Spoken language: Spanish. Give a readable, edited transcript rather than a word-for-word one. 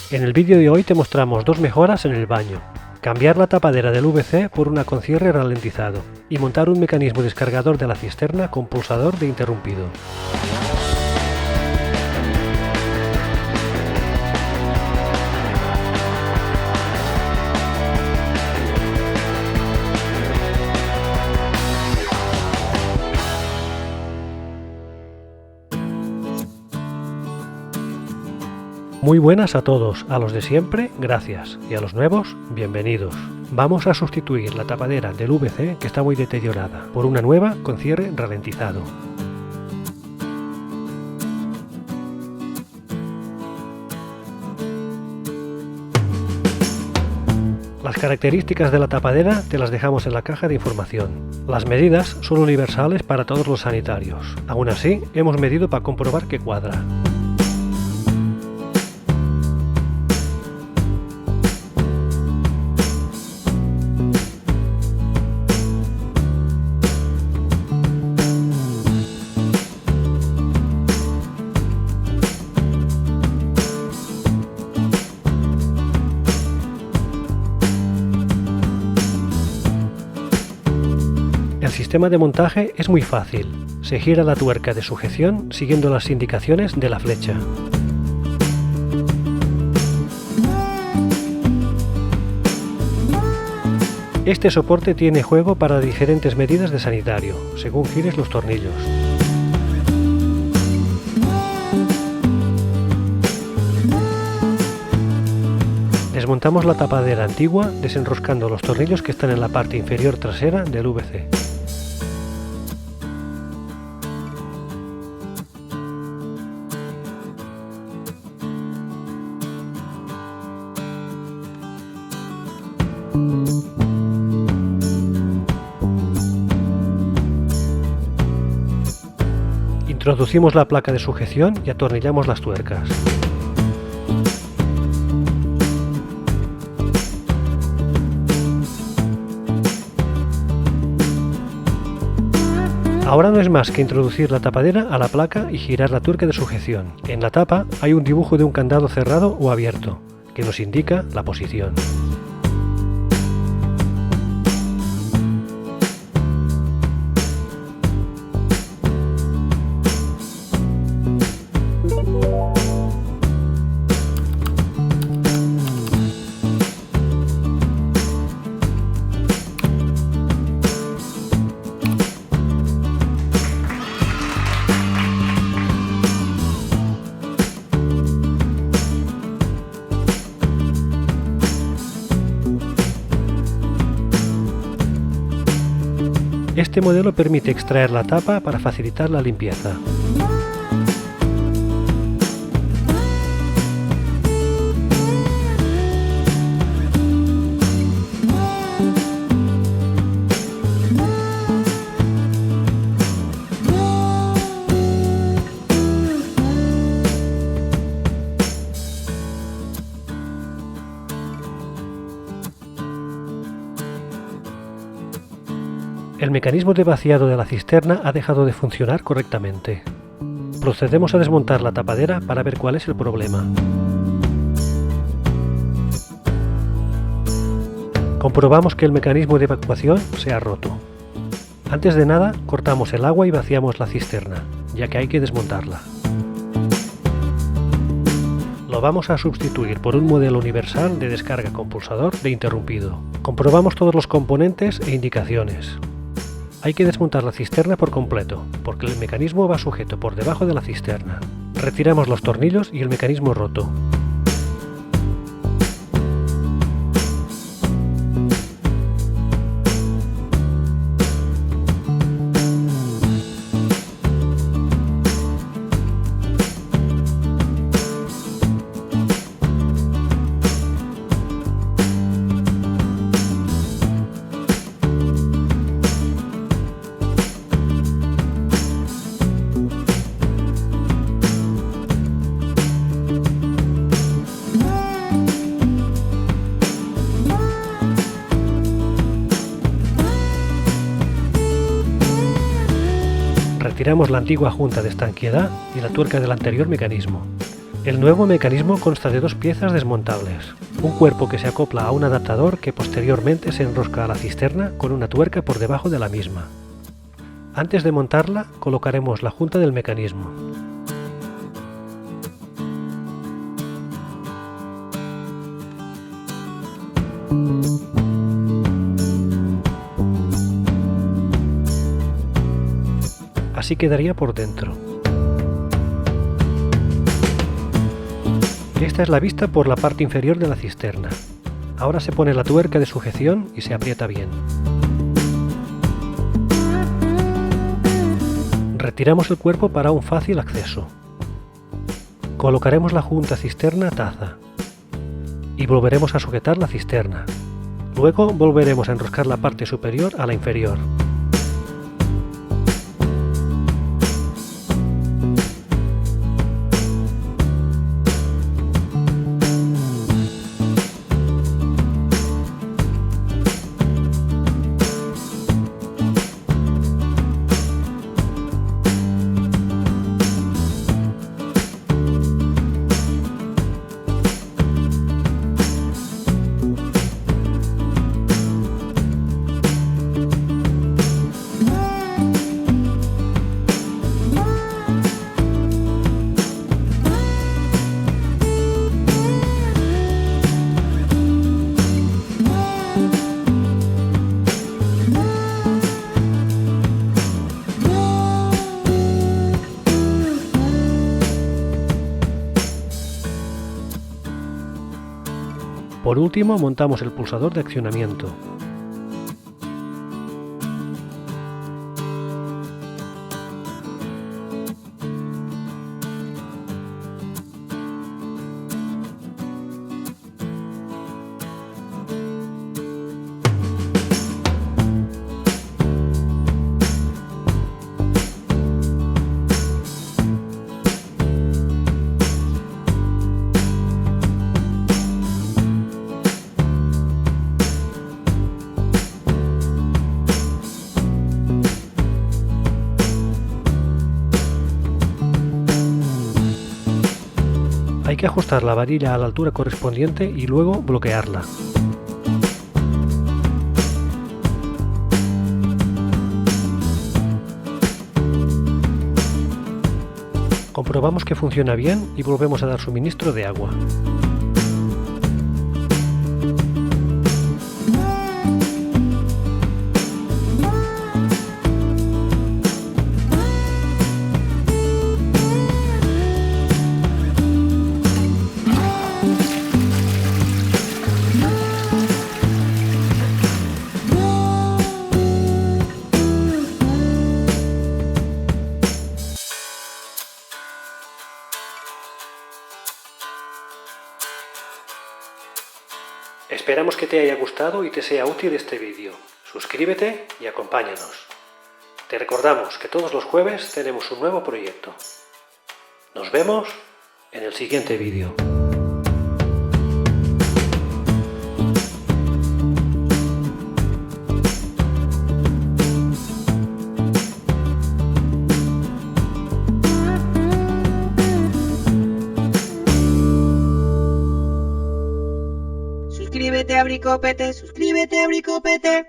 En el vídeo de hoy te mostramos dos mejoras en el baño: cambiar la tapadera del VC por una con cierre ralentizado y montar un mecanismo descargador de la cisterna con pulsador de interrumpido. Muy buenas a todos, a los de siempre, gracias, y a los nuevos, bienvenidos. Vamos a sustituir la tapadera del VC, que está muy deteriorada, por una nueva con cierre ralentizado. Las características de la tapadera te las dejamos en la caja de información. Las medidas son universales para todos los sanitarios. Aún así, hemos medido para comprobar que cuadra. El sistema de montaje es muy fácil. Se gira la tuerca de sujeción siguiendo las indicaciones de la flecha. Este soporte tiene juego para diferentes medidas de sanitario, según gires los tornillos. Desmontamos la tapadera antigua desenroscando los tornillos que están en la parte inferior trasera del VC. Introducimos la placa de sujeción y atornillamos las tuercas. Ahora no es más que introducir la tapadera a la placa y girar la tuerca de sujeción. En la tapa hay un dibujo de un candado cerrado o abierto, que nos indica la posición. Este modelo permite extraer la tapa para facilitar la limpieza. El mecanismo de vaciado de la cisterna ha dejado de funcionar correctamente. Procedemos a desmontar la tapadera para ver cuál es el problema. Comprobamos que el mecanismo de evacuación se ha roto. Antes de nada, cortamos el agua y vaciamos la cisterna, ya que hay que desmontarla. Lo vamos a sustituir por un modelo universal de descarga con pulsador de interrumpido. Comprobamos todos los componentes e indicaciones. Hay que desmontar la cisterna por completo, porque el mecanismo va sujeto por debajo de la cisterna. Retiramos los tornillos y el mecanismo roto. Retiramos la antigua junta de estanqueidad y la tuerca del anterior mecanismo. El nuevo mecanismo consta de dos piezas desmontables, un cuerpo que se acopla a un adaptador que posteriormente se enrosca a la cisterna con una tuerca por debajo de la misma. Antes de montarla, colocaremos la junta del mecanismo. Así quedaría por dentro. Esta es la vista por la parte inferior de la cisterna. Ahora se pone la tuerca de sujeción y se aprieta bien. Retiramos el cuerpo para un fácil acceso. Colocaremos la junta cisterna-taza y volveremos a sujetar la cisterna. Luego volveremos a enroscar la parte superior a la inferior. Por último, montamos el pulsador de accionamiento. Hay que ajustar la varilla a la altura correspondiente y luego bloquearla. Comprobamos que funciona bien y volvemos a dar suministro de agua. Esperamos que te haya gustado y te sea útil este vídeo. Suscríbete y acompáñanos. Te recordamos que todos los jueves tenemos un nuevo proyecto. Nos vemos en el siguiente vídeo. Suscríbete a Bricopete, suscríbete a Bricopete.